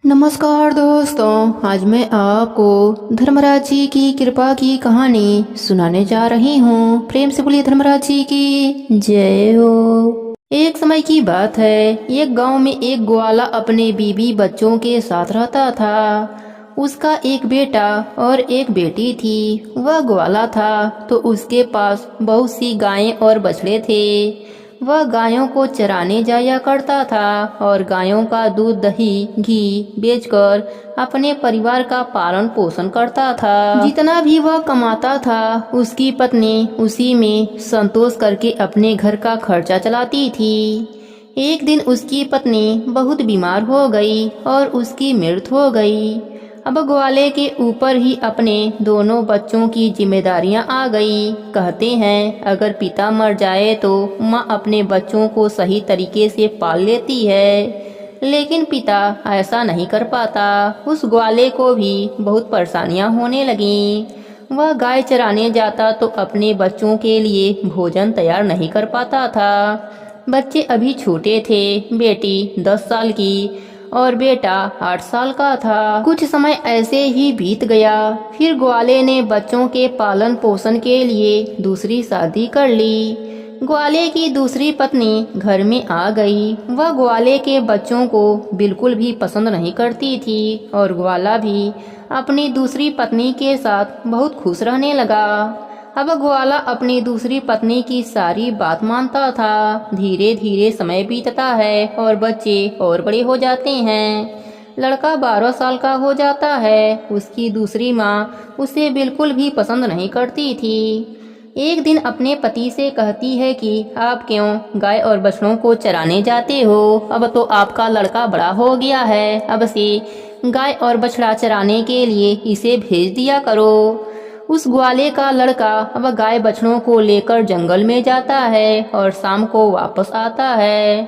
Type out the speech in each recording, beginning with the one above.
नमस्कार दोस्तों, आज मैं आपको धर्मराज जी की कृपा की कहानी सुनाने जा रही हूँ। प्रेम से बोलिए धर्मराज जी की जय हो। एक समय की बात है, एक गांव में एक ग्वाला अपने बीवी बच्चों के साथ रहता था। उसका एक बेटा और एक बेटी थी। वह ग्वाला था तो उसके पास बहुत सी गायें और बछड़े थे। वह गायों को चराने जाया करता था और गायों का दूध दही घी बेचकर अपने परिवार का पालन पोषण करता था। जितना भी वह कमाता था उसकी पत्नी उसी में संतोष करके अपने घर का खर्चा चलाती थी। एक दिन उसकी पत्नी बहुत बीमार हो गई और उसकी मृत्यु हो गई। अब ग्वाले के ऊपर ही अपने दोनों बच्चों की जिम्मेदारियां आ गई। कहते हैं अगर पिता मर जाए तो माँ अपने बच्चों को सही तरीके से पाल लेती है, लेकिन पिता ऐसा नहीं कर पाता। उस ग्वाले को भी बहुत परेशानियां होने लगीं। वह गाय चराने जाता तो अपने बच्चों के लिए भोजन तैयार नहीं कर पाता था। बच्चे अभी छोटे थे, बेटी 10 साल की और बेटा 8 साल का था। कुछ समय ऐसे ही बीत गया। फिर ग्वाले ने बच्चों के पालन पोषण के लिए दूसरी शादी कर ली। ग्वाले की दूसरी पत्नी घर में आ गई। वह ग्वाले के बच्चों को बिल्कुल भी पसंद नहीं करती थी और ग्वाला भी अपनी दूसरी पत्नी के साथ बहुत खुश रहने लगा। अब ग्वाला अपनी दूसरी पत्नी की सारी बात मानता था। धीरे धीरे समय बीतता है और बच्चे और बड़े हो जाते हैं। लड़का 12 साल का हो जाता है। उसकी दूसरी माँ उसे बिल्कुल भी पसंद नहीं करती थी। एक दिन अपने पति से कहती है कि आप क्यों गाय और बछड़ों को चराने जाते हो? अब तो आपका लड़का बड़ा हो गया है, अब से गाय और बछड़ा चराने के लिए इसे भेज दिया करो। उस ग्वाले का लड़का अब गाय बछड़ों को लेकर जंगल में जाता है और शाम को वापस आता है।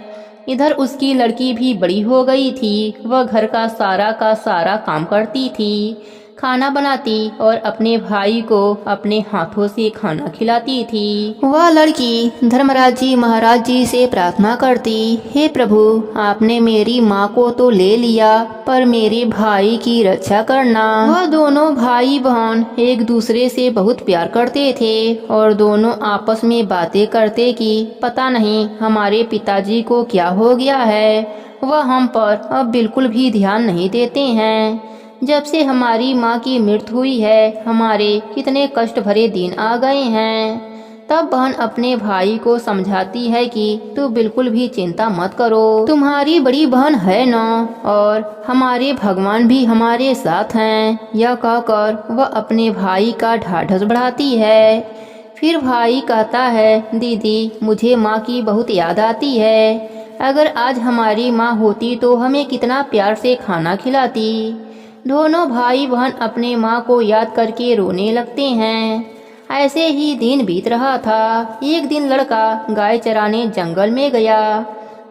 इधर उसकी लड़की भी बड़ी हो गई थी। वह घर का सारा काम करती थी, खाना बनाती और अपने भाई को अपने हाथों से खाना खिलाती थी। वह लड़की धर्मराज जी महाराज जी से प्रार्थना करती, हे प्रभु, आपने मेरी माँ को तो ले लिया पर मेरे भाई की रक्षा करना। वह दोनों भाई बहन एक दूसरे से बहुत प्यार करते थे और दोनों आपस में बातें करते कि पता नहीं हमारे पिताजी को क्या हो गया है, वह हम पर अब बिल्कुल भी ध्यान नहीं देते हैं। जब से हमारी माँ की मृत्यु हुई है हमारे कितने कष्ट भरे दिन आ गए हैं। तब बहन अपने भाई को समझाती है कि तू बिल्कुल भी चिंता मत करो, तुम्हारी बड़ी बहन है ना और हमारे भगवान भी हमारे साथ हैं। यह कहकर वह अपने भाई का ढाढ़स बढ़ाती है। फिर भाई कहता है, दीदी मुझे माँ की बहुत याद आती है। अगर आज हमारी माँ होती तो हमें कितना प्यार से खाना खिलाती। दोनों भाई बहन अपने माँ को याद करके रोने लगते हैं। ऐसे ही दिन बीत रहा था। एक दिन लड़का गाय चराने जंगल में गया।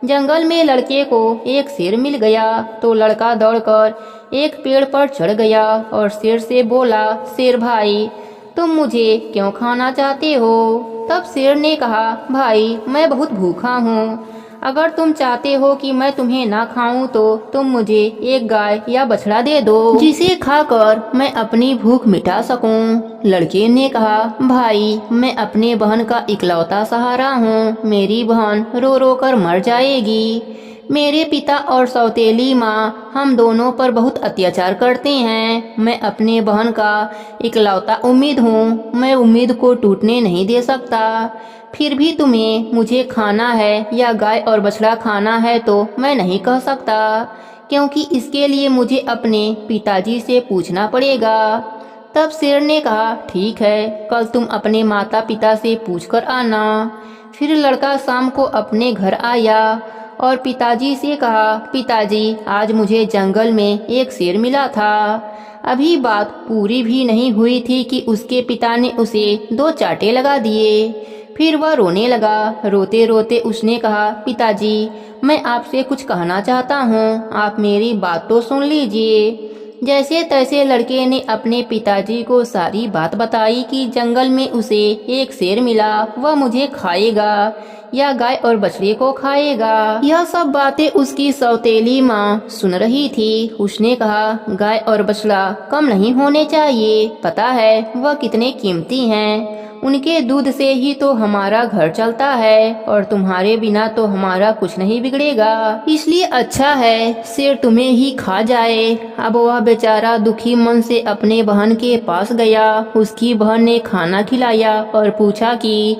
जंगल में लड़के को एक शेर मिल गया तो लड़का दौड़कर एक पेड़ पर चढ़ गया और शेर से बोला, शेर भाई तुम मुझे क्यों खाना चाहते हो? तब शेर ने कहा, भाई मैं बहुत भूखा हूँ, अगर तुम चाहते हो कि मैं तुम्हें ना खाऊं तो तुम मुझे एक गाय या बछड़ा दे दो, जिसे खाकर मैं अपनी भूख मिटा सकूं। लड़के ने कहा, भाई मैं अपने बहन का इकलौता सहारा हूँ, मेरी बहन रो रो कर मर जाएगी। मेरे पिता और सौतेली माँ हम दोनों पर बहुत अत्याचार करते हैं। मैं अपने बहन का इकलौता उम्मीद हूँ, मैं उम्मीद को टूटने नहीं दे सकता। फिर भी तुम्हें मुझे खाना है या गाय और बछड़ा खाना है तो मैं नहीं कह सकता, क्योंकि इसके लिए मुझे अपने पिताजी से पूछना पड़ेगा। तब शेर ने कहा, ठीक है, कल तुम अपने माता पिता से पूछकर आना। फिर लड़का शाम को अपने घर आया और पिताजी से कहा, पिताजी आज मुझे जंगल में एक शेर मिला था। अभी बात पूरी भी नहीं हुई थी कि उसके पिता ने उसे 2 चांटे लगा दिए। फिर वह रोने लगा। रोते रोते उसने कहा, पिताजी मैं आपसे कुछ कहना चाहता हूँ, आप मेरी बात तो सुन लीजिए। जैसे तैसे लड़के ने अपने पिताजी को सारी बात बताई कि जंगल में उसे एक शेर मिला, वह मुझे खाएगा या गाय और बछड़े को खाएगा। यह सब बातें उसकी सौतेली माँ सुन रही थी। उसने कहा, गाय और बछड़ा कम नहीं होने चाहिए, पता है वह कितने कीमती हैं। उनके दूध से ही तो हमारा घर चलता है और तुम्हारे बिना तो हमारा कुछ नहीं बिगड़ेगा, इसलिए अच्छा है शेर तुम्हें ही खा जाए। अब वह बेचारा दुखी मन से अपने बहन के पास गया। उसकी बहन ने खाना खिलाया और पूछा कि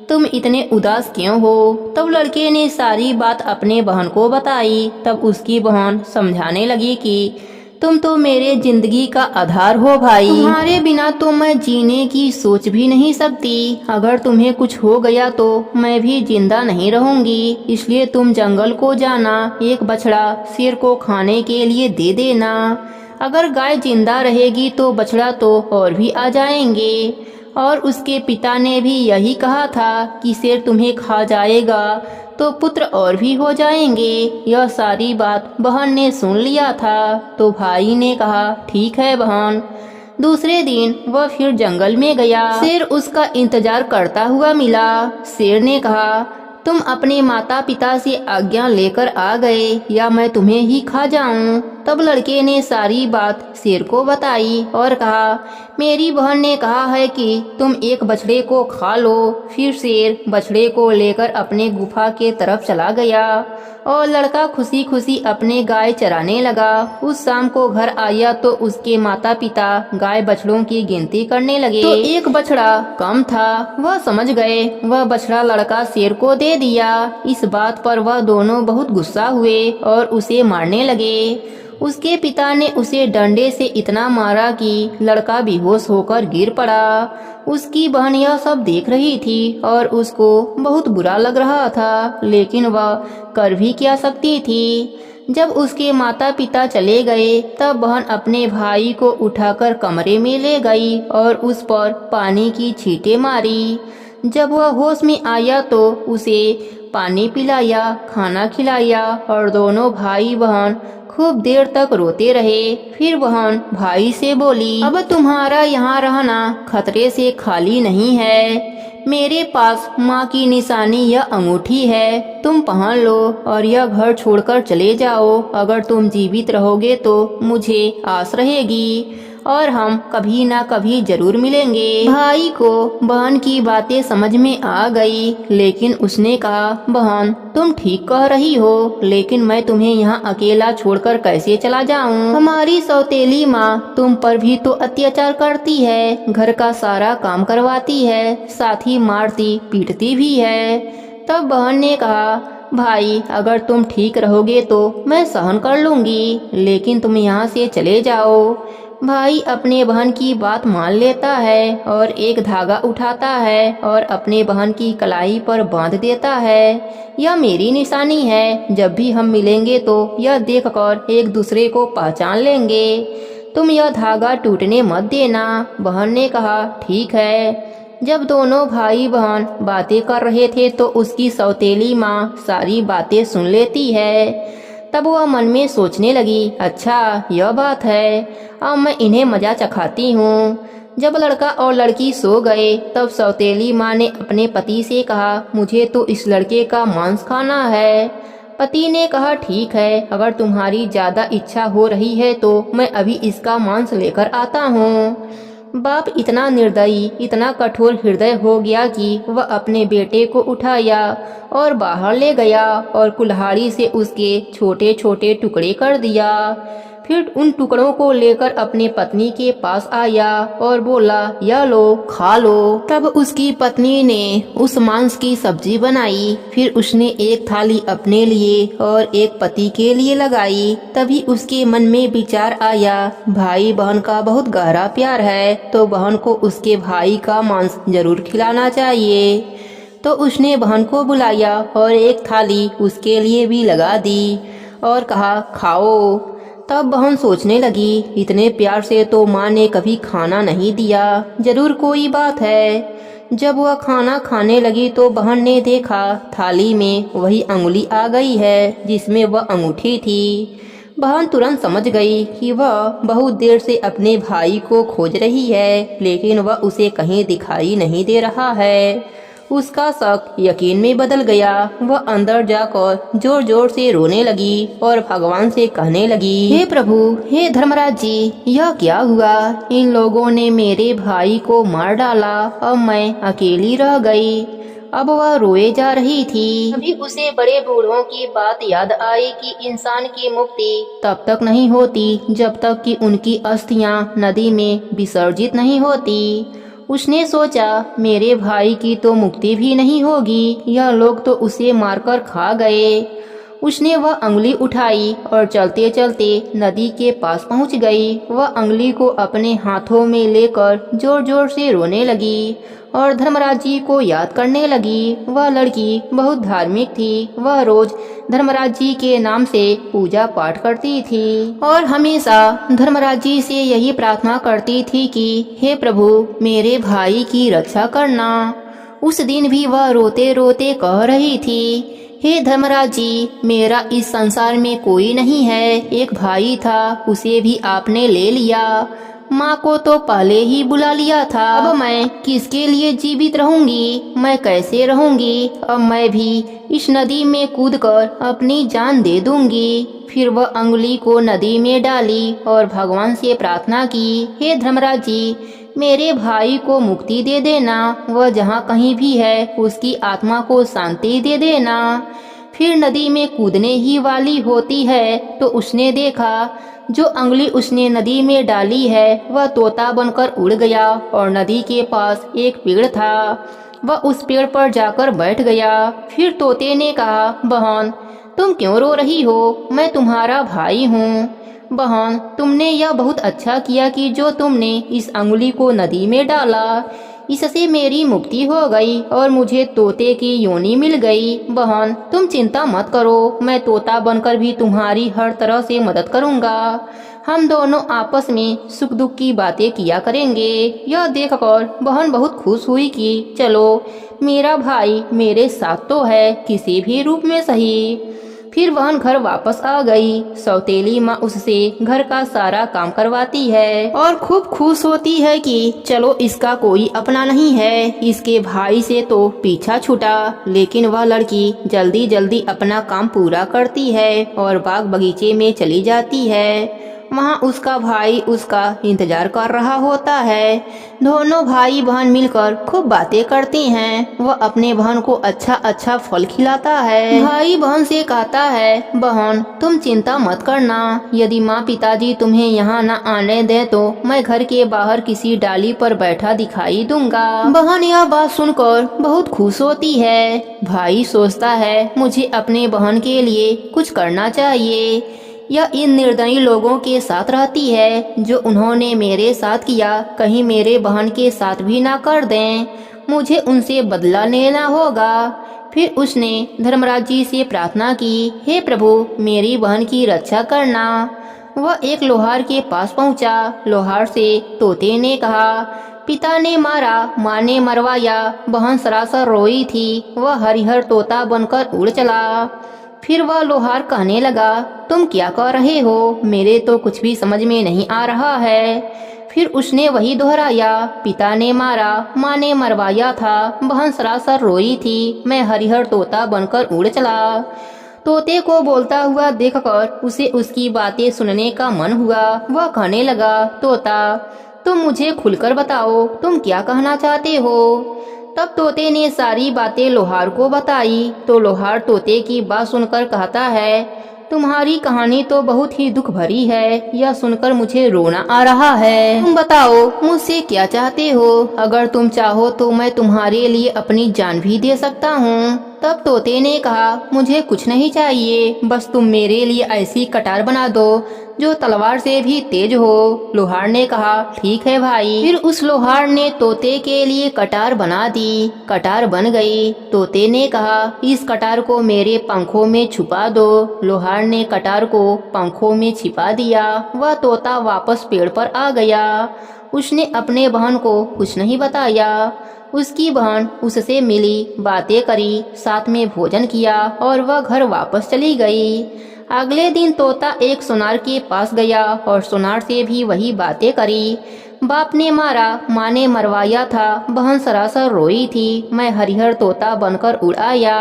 तुम इतने उदास क्यों हो। तब लड़के ने सारी बात अपने बहन को बताई। तब उसकी बहन समझाने लगी कि तुम तो मेरे जिंदगी का आधार हो भाई, तुम्हारे बिना तो मैं जीने की सोच भी नहीं सकती। अगर तुम्हें कुछ हो गया तो मैं भी जिंदा नहीं रहूंगी, इसलिए तुम जंगल को जाना, एक बछड़ा शेर को खाने के लिए दे देना। अगर गाय जिंदा रहेगी तो बछड़ा तो और भी आ जाएंगे। और उसके पिता ने भी यही कहा था कि शेर तुम्हें खा जाएगा तो पुत्र और भी हो जाएंगे। यह सारी बात बहन ने सुन लिया था। तो भाई ने कहा, ठीक है बहन। दूसरे दिन वह फिर जंगल में गया। शेर उसका इंतजार करता हुआ मिला। शेर ने कहा, तुम अपने माता पिता से आज्ञा लेकर आ गए या मैं तुम्हें ही खा जाऊं। तब लड़के ने सारी बात शेर को बताई और कहा, मेरी बहन ने कहा है कि तुम एक बछड़े को खा लो। फिर शेर बछड़े को लेकर अपने गुफा के तरफ चला गया और लड़का खुशी खुशी अपने गाय चराने लगा। उस शाम को घर आया तो उसके माता पिता गाय बछड़ों की गिनती करने लगे तो एक बछड़ा कम था। वह समझ गए। वह बछड़ा लड़का शेर को दे दिया। इस बात पर वह दोनों बहुत गुस्सा हुए और उसे मारने लगे। उसके पिता ने उसे डंडे से इतना मारा कि लड़का बेहोश होकर गिर पड़ा। उसकी बहन यह सब देख रही थी और उसको बहुत बुरा लग रहा था, लेकिन वह कर भी क्या सकती थी। जब उसके माता पिता चले गए तब बहन अपने भाई को उठाकर कमरे में ले गई और उस पर पानी की छींटे मारी। जब वह होश में आया तो उसे पानी पिलाया, खाना खिलाया और दोनों भाई बहन खूब देर तक रोते रहे। फिर बहन भाई से बोली, अब तुम्हारा यहाँ रहना खतरे से खाली नहीं है। मेरे पास माँ की निशानी यह अंगूठी है, तुम पहन लो और यह घर छोड़कर चले जाओ। अगर तुम जीवित रहोगे तो मुझे आस रहेगी और हम कभी ना कभी जरूर मिलेंगे। भाई को बहन की बातें समझ में आ गई, लेकिन उसने कहा, बहन तुम ठीक कह रही हो, लेकिन मैं तुम्हें यहाँ अकेला छोड़कर कैसे चला जाऊँ। हमारी सौतेली माँ तुम पर भी तो अत्याचार करती है, घर का सारा काम करवाती है, साथ ही मारती पीटती भी है। तब बहन ने कहा, भाई अगर तुम ठीक रहोगे तो मैं सहन कर लूंगी, लेकिन तुम यहाँ से चले जाओ। भाई अपने बहन की बात मान लेता है और एक धागा उठाता है और अपने बहन की कलाई पर बांध देता है। यह मेरी निशानी है, जब भी हम मिलेंगे तो यह देखकर एक दूसरे को पहचान लेंगे। तुम यह धागा टूटने मत देना। बहन ने कहा, ठीक है। जब दोनों भाई बहन बातें कर रहे थे तो उसकी सौतेली माँ सारी बातें सुन लेती है। तब वह मन में सोचने लगी, अच्छा यह बात है, अब मैं इन्हें मजा चखाती हूँ। जब लड़का और लड़की सो गए तब सौतेली माँ ने अपने पति से कहा, मुझे तो इस लड़के का मांस खाना है। पति ने कहा, ठीक है, अगर तुम्हारी ज्यादा इच्छा हो रही है तो मैं अभी इसका मांस लेकर आता हूँ। बाप इतना निर्दयी, इतना कठोर हृदय हो गया कि वह अपने बेटे को उठाया और बाहर ले गया और कुल्हाड़ी से उसके छोटे छोटे टुकड़े कर दिया। फिर उन टुकड़ों को लेकर अपनी पत्नी के पास आया और बोला, यह लो खा लो। तब उसकी पत्नी ने उस मांस की सब्जी बनाई। फिर उसने एक थाली अपने लिए और एक पति के लिए लगाई। तभी उसके मन में विचार आया, भाई बहन का बहुत गहरा प्यार है तो बहन को उसके भाई का मांस जरूर खिलाना चाहिए। तो उसने बहन को बुलाया और एक थाली उसके लिए भी लगा दी और कहा, खाओ। तब बहन सोचने लगी, इतने प्यार से तो माँ ने कभी खाना नहीं दिया, जरूर कोई बात है। जब वह खाना खाने लगी तो बहन ने देखा थाली में वही अंगुली आ गई है जिसमें वह अंगूठी थी। बहन तुरंत समझ गई कि वह बहुत देर से अपने भाई को खोज रही है, लेकिन वह उसे कहीं दिखाई नहीं दे रहा है। उसका शक यकीन में बदल गया। वह अंदर जाकर जोर जोर से रोने लगी और भगवान से कहने लगी, हे प्रभु, हे धर्मराज जी, यह क्या हुआ? इन लोगों ने मेरे भाई को मार डाला। अब मैं अकेली रह गई। अब वह रोए जा रही थी। अभी उसे बड़े बूढ़ों की बात याद आई कि इंसान की मुक्ति तब तक नहीं होती जब तक कि उनकी अस्थियां नदी में विसर्जित नहीं होती। उसने सोचा, मेरे भाई की तो मुक्ति भी नहीं होगी, यह लोग तो उसे मारकर खा गए। उसने वह अंगुली उठाई और चलते चलते नदी के पास पहुंच गई। वह अंगुली को अपने हाथों में लेकर जोर जोर से रोने लगी और धर्मराज जी को याद करने लगी। वह लड़की बहुत धार्मिक थी। वह रोज धर्मराज जी के नाम से पूजा पाठ करती थी और हमेशा धर्मराज जी से यही प्रार्थना करती थी कि हे प्रभु, मेरे भाई की रक्षा करना। उस दिन भी वह रोते रोते कह रही थी, हे धर्मराज जी, मेरा इस संसार में कोई नहीं है। एक भाई था, उसे भी आपने ले लिया। माँ को तो पहले ही बुला लिया था। अब मैं किसके लिए जीवित रहूंगी? मैं कैसे रहूंगी? अब मैं भी इस नदी में कूदकर अपनी जान दे दूंगी। फिर वह अंगुली को नदी में डाली और भगवान से प्रार्थना की, हे धर्मराज जी, मेरे भाई को मुक्ति दे देना। वह जहाँ कहीं भी है उसकी आत्मा को शांति दे देना। फिर नदी में कूदने ही वाली होती है तो उसने देखा जो अंगुली उसने नदी में डाली है वह तोता बनकर उड़ गया और नदी के पास एक पेड़ था। वह उस पेड़ पर जाकर बैठ गया। फिर तोते ने कहा, बहन, तुम क्यों रो रही हो? मैं तुम्हारा भाई हूँ। बहन, तुमने यह बहुत अच्छा किया कि जो तुमने इस अंगुली को नदी में डाला। इससे मेरी मुक्ति हो गई और मुझे तोते की योनि मिल गई। बहन, तुम चिंता मत करो, मैं तोता बनकर भी तुम्हारी हर तरह से मदद करूँगा। हम दोनों आपस में सुख दुख की बातें किया करेंगे। यह देखकर बहन बहुत खुश हुई कि चलो, मेरा भाई मेरे साथ तो है, किसी भी रूप में सही। फिर बहन घर वापस आ गई। सौतेली माँ उससे घर का सारा काम करवाती है और खूब खुश होती है कि चलो, इसका कोई अपना नहीं है। इसके भाई से तो पीछा छूटा। लेकिन वह लड़की जल्दी जल्दी अपना काम पूरा करती है और बाग बगीचे में चली जाती है। वहाँ उसका भाई उसका इंतजार कर रहा होता है। दोनों भाई बहन मिलकर खूब बातें करती हैं। वह अपने बहन को अच्छा अच्छा फल खिलाता है। भाई बहन से कहता है, बहन, तुम चिंता मत करना। यदि माँ पिताजी तुम्हें यहाँ न आने दें तो मैं घर के बाहर किसी डाली पर बैठा दिखाई दूंगा। बहन यह बात सुनकर बहुत खुश होती है। भाई सोचता है, मुझे अपने बहन के लिए कुछ करना चाहिए। यह इन निर्दयी लोगों के साथ रहती है जो उन्होंने मेरे साथ किया, कहीं मेरे बहन के साथ भी ना कर दें। मुझे उनसे बदला लेना होगा। फिर उसने धर्मराज जी से प्रार्थना की, हे प्रभु, मेरी बहन की रक्षा करना। वह एक लोहार के पास पहुंचा। लोहार से तोते ने कहा, पिता ने मारा, माँ ने मरवाया। बहन सरासर रोई थी। वह हरिहर तोता बनकर उड़ चला। फिर वह लोहार कहने लगा, तुम क्या कह रहे हो? मेरे तो कुछ भी समझ में नहीं आ रहा है। फिर उसने वही दोहराया, पिता ने मारा, माँ ने मरवाया था, बहन सरासर रोई थी, मैं हरिहर तोता बनकर उड़ चला। तोते को बोलता हुआ देखकर उसे उसकी बातें सुनने का मन हुआ। वह कहने लगा, तोता, तुम मुझे खुलकर बताओ, तुम क्या कहना चाहते हो? तब तोते ने सारी बातें लोहार को बताई। तो लोहार तोते की बात सुनकर कहता है, तुम्हारी कहानी तो बहुत ही दुख भरी है। यह सुनकर मुझे रोना आ रहा है। तुम बताओ, मुझसे क्या चाहते हो? अगर तुम चाहो तो मैं तुम्हारे लिए अपनी जान भी दे सकता हूँ। तब तोते ने कहा, मुझे कुछ नहीं चाहिए, बस तुम मेरे लिए ऐसी कटार बना दो जो तलवार से भी तेज हो। लोहार ने कहा, ठीक है भाई। फिर उस लोहार ने तोते के लिए कटार बना दी। कटार बन गई। तोते ने कहा, इस कटार को मेरे पंखों में छुपा दो। लोहार ने कटार को पंखों में छिपा दिया। वह तोता वापस पेड़ पर आ गया। उसने अपने बहन को कुछ नहीं बताया। उसकी बहन उससे मिली, बातें करी, साथ में भोजन किया और वह घर वापस चली गई। अगले दिन तोता एक सुनार के पास गया और सुनार से भी वही बातें करी। बाप ने मारा, माँ ने मरवाया था, बहन सरासर रोई थी, मैं हरिहर तोता बनकर उड़ आया।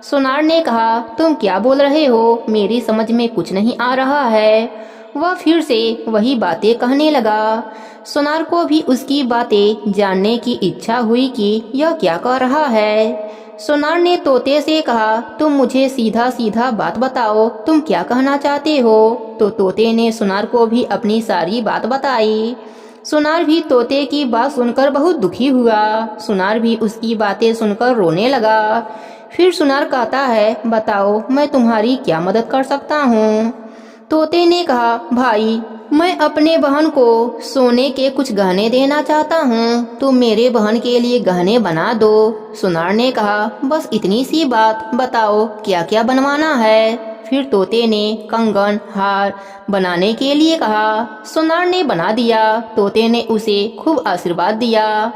सुनार ने कहा, तुम क्या बोल रहे हो, मेरी समझ में कुछ नहीं आ रहा है। वह फिर से वही बातें कहने लगा। सुनार को भी उसकी बातें जानने की इच्छा हुई कि यह क्या कह रहा है। सुनार ने तोते से कहा, तुम मुझे सीधा सीधा बात बताओ, तुम क्या कहना चाहते हो। तो तोते ने सुनार को भी अपनी सारी बात बताई। सुनार भी तोते की बात सुनकर बहुत दुखी हुआ। सुनार भी उसकी बातें सुनकर रोने लगा। फिर सुनार कहता है, बताओ मैं तुम्हारी क्या मदद कर सकता हूँ। तोते ने कहा, भाई मैं अपने बहन को सोने के कुछ गहने देना चाहता हूँ, तुम मेरे बहन के लिए गहने बना दो। सुनार ने कहा, बस इतनी सी बात, बताओ क्या क्या बनवाना है। फिर तोते ने कंगन हार बनाने के लिए कहा। सुनार ने बना दिया। तोते ने उसे खूब आशीर्वाद दिया।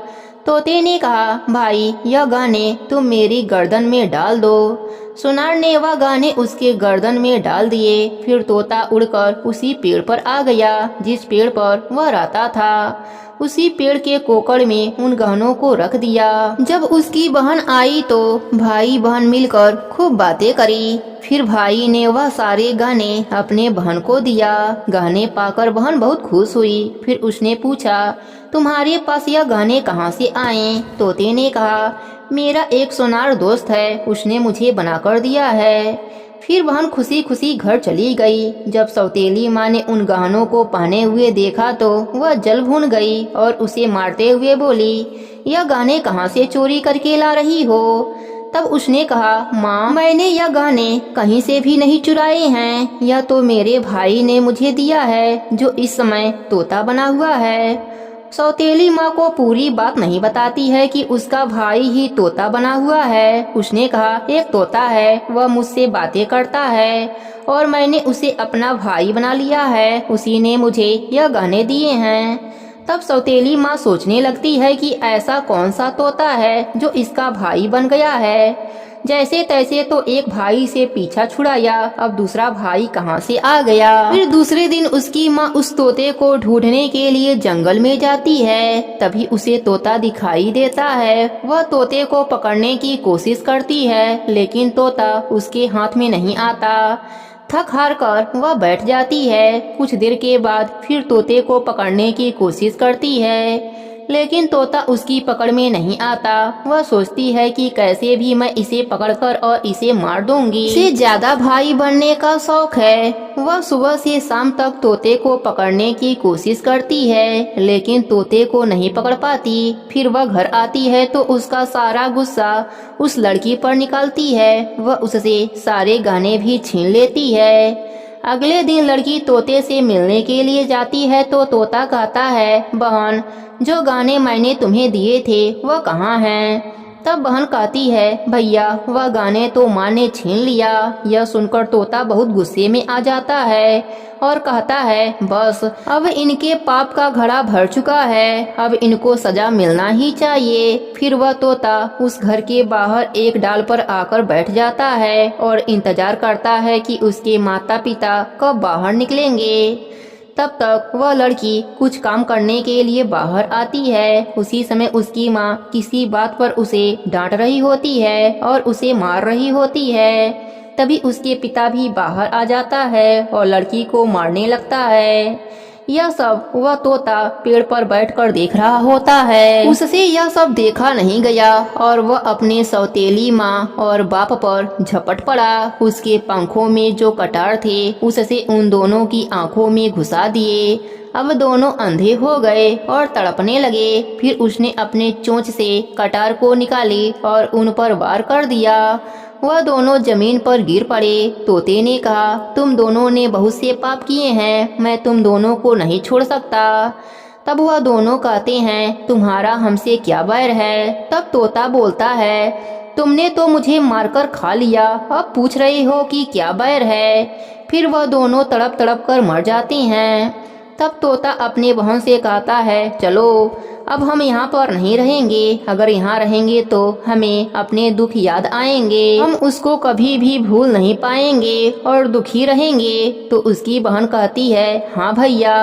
तोते ने कहा, भाई यह गहने तुम मेरी गर्दन में डाल दो। सुनार ने वह गहने उसके गर्दन में डाल दिए। फिर तोता उड़कर उसी पेड़ पर आ गया जिस पेड़ पर वह रहता था। उसी पेड़ के कोकड़ में उन गहनों को रख दिया। जब उसकी बहन आई तो भाई बहन मिलकर खूब बातें करी। फिर भाई ने वह सारे गहने अपने बहन को दिया। गहने पाकर बहन बहुत खुश हुई। फिर उसने पूछा, तुम्हारे पास यह गहने कहाँ से आए। तोते ने कहा, मेरा एक सोनार दोस्त है, उसने मुझे बनाकर दिया है। फिर बहन खुशी खुशी घर चली गई। जब सौतेली माँ ने उन गहनों को पहने हुए देखा तो वह जल भून गई और उसे मारते हुए बोली, यह गहने कहाँ से चोरी करके ला रही हो। तब उसने कहा, माँ मैंने यह गहने कहीं से भी नहीं चुराए हैं, यह तो मेरे भाई ने मुझे दिया है जो इस समय तोता बना हुआ है। सौतेली माँ को पूरी बात नहीं बताती है कि उसका भाई ही तोता बना हुआ है। उसने कहा, एक तोता है, वह मुझसे बातें करता है और मैंने उसे अपना भाई बना लिया है, उसी ने मुझे यह गहने दिए हैं। तब सौतेली माँ सोचने लगती है कि ऐसा कौन सा तोता है जो इसका भाई बन गया है। जैसे तैसे तो एक भाई से पीछा छुड़ाया, अब दूसरा भाई कहाँ से आ गया। फिर दूसरे दिन उसकी माँ उस तोते को ढूंढने के लिए जंगल में जाती है। तभी उसे तोता दिखाई देता है। वह तोते को पकड़ने की कोशिश करती है लेकिन तोता उसके हाथ में नहीं आता। थक हार कर वह बैठ जाती है। कुछ देर के बाद फिर तोते को पकड़ने की कोशिश करती है लेकिन तोता उसकी पकड़ में नहीं आता। वह सोचती है कि कैसे भी मैं इसे पकड़कर और इसे मार दूंगी। इसे ज्यादा भाई बनने का शौक है। वह सुबह से शाम तक तोते को पकड़ने की कोशिश करती है लेकिन तोते को नहीं पकड़ पाती। फिर वह घर आती है तो उसका सारा गुस्सा उस लड़की पर निकालती है। वह उससे सारे गहने भी छीन लेती है। अगले दिन लड़की तोते से मिलने के लिए जाती है तो तोता कहता है, बहन जो गाने मैंने तुम्हें दिए थे वह कहाँ हैं। तब बहन कहती है, भैया वह गाने तो माँ ने छीन लिया। यह सुनकर तोता बहुत गुस्से में आ जाता है और कहता है, बस अब इनके पाप का घड़ा भर चुका है, अब इनको सजा मिलना ही चाहिए। फिर वह तोता उस घर के बाहर एक डाल पर आकर बैठ जाता है और इंतजार करता है कि उसके माता पिता कब बाहर निकलेंगे। तब तक वह लड़की कुछ काम करने के लिए बाहर आती है। उसी समय उसकी माँ किसी बात पर उसे डांट रही होती है और उसे मार रही होती है। तभी उसके पिता भी बाहर आ जाता है और लड़की को मारने लगता है। यह सब वह तोता पेड़ पर बैठकर देख रहा होता है। उससे यह सब देखा नहीं गया और वह अपने सौतेली माँ और बाप पर झपट पड़ा। उसके पंखों में जो कटार थे उससे उन दोनों की आंखों में घुसा दिए। अब दोनों अंधे हो गए और तड़पने लगे। फिर उसने अपने चोंच से कटार को निकाली और उन पर वार कर दिया। वह दोनों जमीन पर गिर पड़े। तोते ने कहा, तुम दोनों ने बहुत से पाप किए हैं, मैं तुम दोनों को नहीं छोड़ सकता। तब वह दोनों कहते हैं, तुम्हारा हमसे क्या बैर है। तब तोता बोलता है, तुमने तो मुझे मारकर खा लिया, अब पूछ रहे हो कि क्या बैर है। फिर वह दोनों तड़प तड़प कर मर जाते हैं। तब तोता अपने बहन से कहता है, चलो अब हम यहाँ पर नहीं रहेंगे। अगर यहाँ रहेंगे तो हमें अपने दुख याद आएंगे, हम उसको कभी भी भूल नहीं पाएंगे और दुखी रहेंगे। तो उसकी बहन कहती है, हाँ भैया,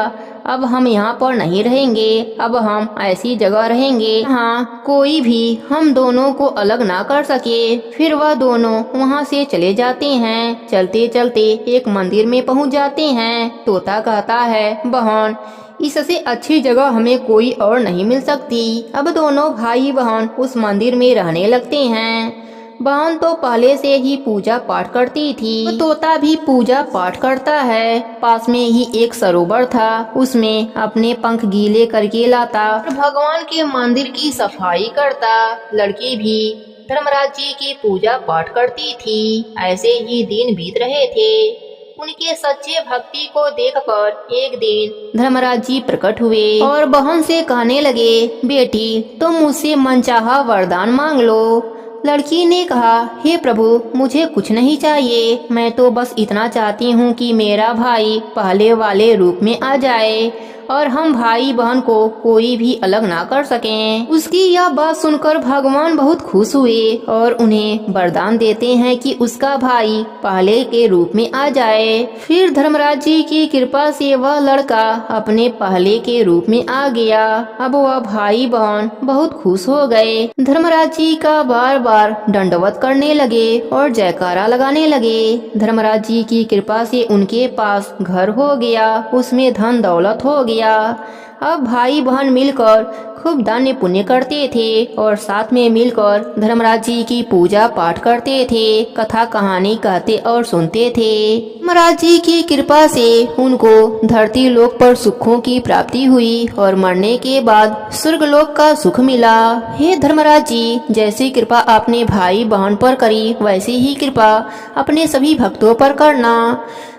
अब हम यहाँ पर नहीं रहेंगे, अब हम ऐसी जगह रहेंगे हाँ कोई भी हम दोनों को अलग ना कर सके। फिर वह दोनों वहाँ से चले जाते हैं। चलते चलते एक मंदिर में पहुँच जाते हैं। तोता कहता है, बहन, इससे अच्छी जगह हमें कोई और नहीं मिल सकती। अब दोनों भाई बहन उस मंदिर में रहने लगते हैं। बहन तो पहले से ही पूजा पाठ करती थी, तो तोता भी पूजा पाठ करता है। पास में ही एक सरोवर था, उसमें अपने पंख गीले करके लाता और भगवान के मंदिर की सफाई करता। लड़की भी धर्मराज जी की पूजा पाठ करती थी। ऐसे ही दिन बीत रहे थे। उनके सच्चे भक्ति को देखकर एक दिन धर्मराज जी प्रकट हुए और बहन से कहने लगे, बेटी, तुम मुझसे मनचाहा वरदान मांग लो। लड़की ने कहा, हे प्रभु, मुझे कुछ नहीं चाहिए, मैं तो बस इतना चाहती हूँ कि मेरा भाई पहले वाले रूप में आ जाए और हम भाई बहन को कोई भी अलग ना कर सकें। उसकी यह बात सुनकर भगवान बहुत खुश हुए और उन्हें वरदान देते हैं कि उसका भाई पहले के रूप में आ जाए। फिर धर्मराज जी की कृपा से वह लड़का अपने पहले के रूप में आ गया। अब वह भाई बहन बहुत खुश हो गए। धर्मराज जी का बार बार दंडवत करने लगे और जयकारा लगाने लगे। धर्मराज जी की कृपा से उनके पास घर हो गया, उसमें धन दौलत हो गया। अब भाई बहन मिलकर खूब दान पुण्य करते थे और साथ में मिलकर धर्मराज जी की पूजा पाठ करते थे, कथा कहानी कहते और सुनते थे। धर्मराज जी की कृपा से उनको धरती लोक पर सुखों की प्राप्ति हुई और मरने के बाद स्वर्ग लोक का सुख मिला। हे धर्मराज जी, जैसी कृपा आपने भाई बहन पर करी, वैसी ही कृपा अपने सभी भक्तों पर करना।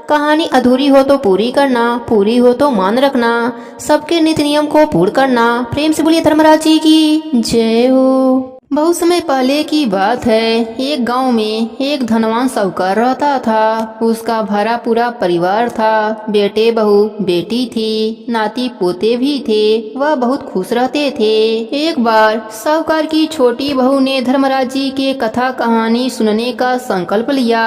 कहानी अधूरी हो तो पूरी करना, पूरी हो तो मान रखना, सबके नित्य नियम को पूर्ण करना। प्रेम से बोलिए धर्मराज जी की जय हो। बहुत समय पहले की बात है। एक गांव में एक धनवान साहूकार रहता था। उसका भरा पूरा परिवार था। बेटे बहू बेटी थी, नाती पोते भी थे। वह बहुत खुश रहते थे। एक बार साहूकार की छोटी बहू ने धर्मराज जी के कथा कहानी सुनने का संकल्प लिया।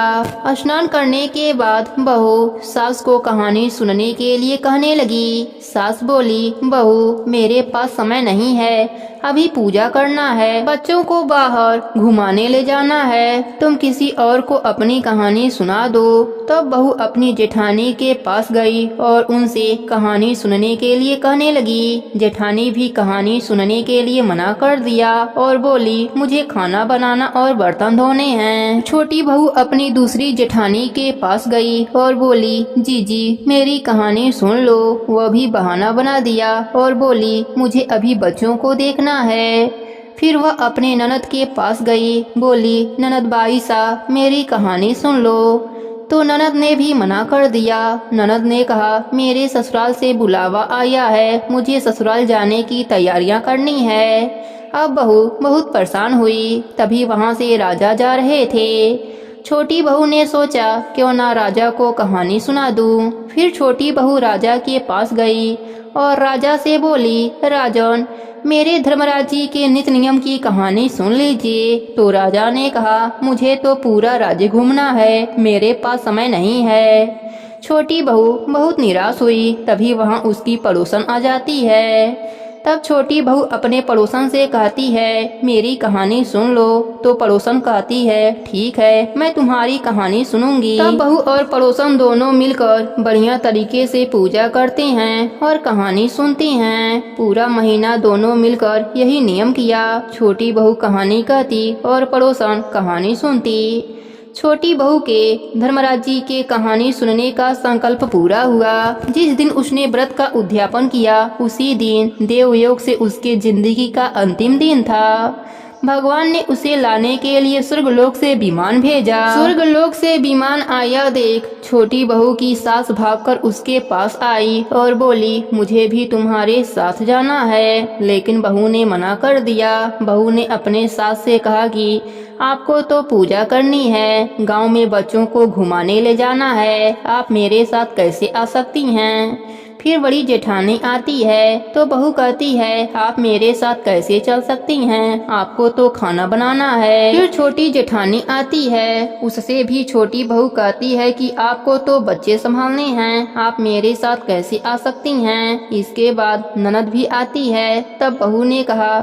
स्नान करने के बाद बहू सास को कहानी सुनने के लिए कहने लगी। सास बोली, बहू, मेरे पास समय नहीं है, अभी पूजा करना है, बच्चों को बाहर घुमाने ले जाना है, तुम किसी और को अपनी कहानी सुना दो। तब बहू अपनी जेठानी के पास गई और उनसे कहानी सुनने के लिए कहने लगी। जेठानी भी कहानी सुनने के लिए मना कर दिया और बोली, मुझे खाना बनाना और बर्तन धोने हैं। छोटी बहू अपनी दूसरी जेठानी के पास गई और बोली, जीजी, मेरी कहानी सुन लो। वह भी बहाना बना दिया और बोली, मुझे अभी बच्चों को देखना है। फिर वह अपने ननद के पास गई, बोली, ननद बाई सा, मेरी कहानी सुन लो। तो ननद ने भी मना कर दिया। ननद ने कहा, मेरे ससुराल से बुलावा आया है, मुझे ससुराल जाने की तैयारियां करनी है। अब बहू बहुत परेशान हुई। तभी वहां से राजा जा रहे थे। छोटी बहू ने सोचा, क्यों ना राजा को कहानी सुना दूं। फिर छोटी बहू राजा के पास गई और राजा से बोली, राजन, मेरे धर्मराज जी के नित्य नियम की कहानी सुन लीजिए। तो राजा ने कहा, मुझे तो पूरा राज्य घूमना है, मेरे पास समय नहीं है। छोटी बहू बहुत निराश हुई। तभी वहाँ उसकी पड़ोसन आ जाती है। तब छोटी बहू अपने पड़ोसन से कहती है, मेरी कहानी सुन लो। तो पड़ोसन कहती है, ठीक है, मैं तुम्हारी कहानी सुनूंगी। तब बहू और पड़ोसन दोनों मिलकर बढ़िया तरीके से पूजा करते हैं और कहानी सुनते हैं। पूरा महीना दोनों मिलकर यही नियम किया। छोटी बहू कहानी कहती और पड़ोसन कहानी सुनती। छोटी बहू के धर्मराज जी के कहानी सुनने का संकल्प पूरा हुआ। जिस दिन उसने व्रत का उद्यापन किया, उसी दिन देवयोग से उसके जिंदगी का अंतिम दिन था। भगवान ने उसे लाने के लिए स्वर्गलोक से विमान भेजा। स्वर्गलोक से विमान आया देख छोटी बहू की सास भागकर उसके पास आई और बोली, मुझे भी तुम्हारे साथ जाना है। लेकिन बहू ने मना कर दिया। बहू ने अपने सास से कहा कि आपको तो पूजा करनी है, गांव में बच्चों को घुमाने ले जाना है, आप मेरे साथ कैसे आ सकती हैं। फिर बड़ी जेठानी आती है तो बहू कहती है आप मेरे साथ कैसे चल सकती हैं, आपको तो खाना बनाना है। फिर छोटी जेठानी आती है, उससे भी छोटी बहू कहती है कि आपको तो बच्चे संभालने हैं, आप मेरे साथ कैसे आ सकती हैं। इसके बाद ननद भी आती है। तब बहू ने कहा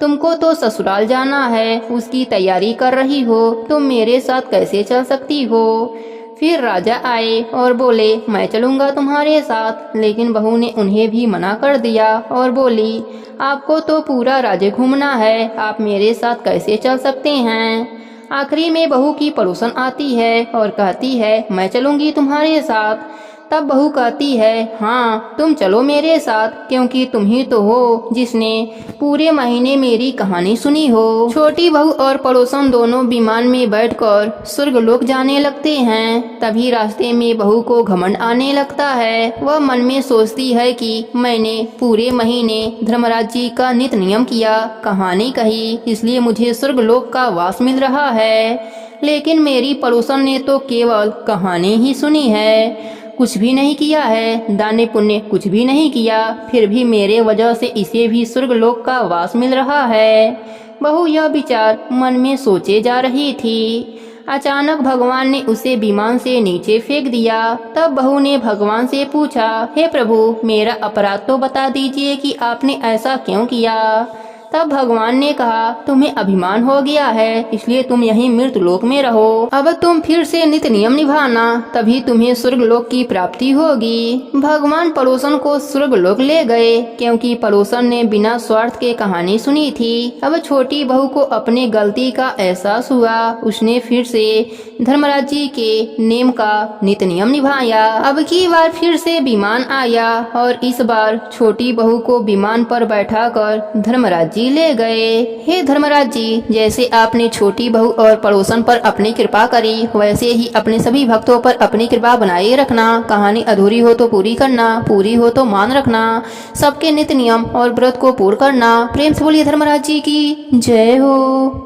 तुमको तो ससुराल जाना है, उसकी तैयारी कर रही हो, तुम मेरे साथ कैसे चल सकती हो। फिर राजा आए और बोले मैं चलूंगा तुम्हारे साथ, लेकिन बहू ने उन्हें भी मना कर दिया और बोली आपको तो पूरा राज्य घूमना है, आप मेरे साथ कैसे चल सकते हैं। आखिरी में बहू की पड़ोसन आती है और कहती है मैं चलूंगी तुम्हारे साथ। तब बहू कहती है हाँ तुम चलो मेरे साथ, क्योंकि तुम ही तो हो जिसने पूरे महीने मेरी कहानी सुनी हो। छोटी बहू और पड़ोसन दोनों विमान में बैठकर स्वर्गलोक जाने लगते हैं। तभी रास्ते में बहू को घमंड आने लगता है। वह मन में सोचती है कि मैंने पूरे महीने धर्मराज जी का नित नियम किया, कहानी कही, इसलिए मुझे स्वर्गलोक का वास मिल रहा है। लेकिन मेरी पड़ोसन ने तो केवल कहानी ही सुनी है, कुछ भी नहीं किया है, दाने पुण्य कुछ भी नहीं किया, फिर भी मेरे वजह से इसे भी स्वर्गलोक का वास मिल रहा है। बहू यह विचार मन में सोचे जा रही थी। अचानक भगवान ने उसे विमान से नीचे फेंक दिया। तब बहू ने भगवान से पूछा हे प्रभु मेरा अपराध तो बता दीजिए कि आपने ऐसा क्यों किया। तब भगवान ने कहा तुम्हें अभिमान हो गया है, इसलिए तुम यहीं मृतलोक में रहो। अब तुम फिर से नित्य नियम निभाना, तभी तुम्हें स्वर्गलोक की प्राप्ति होगी। भगवान पड़ोसन को स्वर्गलोक ले गए, क्योंकि पड़ोसन ने बिना स्वार्थ के कहानी सुनी थी। अब छोटी बहू को अपने गलती का एहसास हुआ। उसने फिर से धर्मराज जी के नेम का नित्य नियम निभाया। अब की बार फिर से विमान आया और इस बार छोटी बहू को विमान पर बैठाकर धर्मराज ले गए। हे धर्मराज जी, जैसे आपने छोटी बहू और पड़ोसन पर अपनी कृपा करी, वैसे ही अपने सभी भक्तों पर अपनी कृपा बनाए रखना। कहानी अधूरी हो तो पूरी करना, पूरी हो तो मान रखना। सबके नित्य नियम और व्रत को पूर्ण करना। प्रेम से बोलिए धर्मराज जी की जय हो।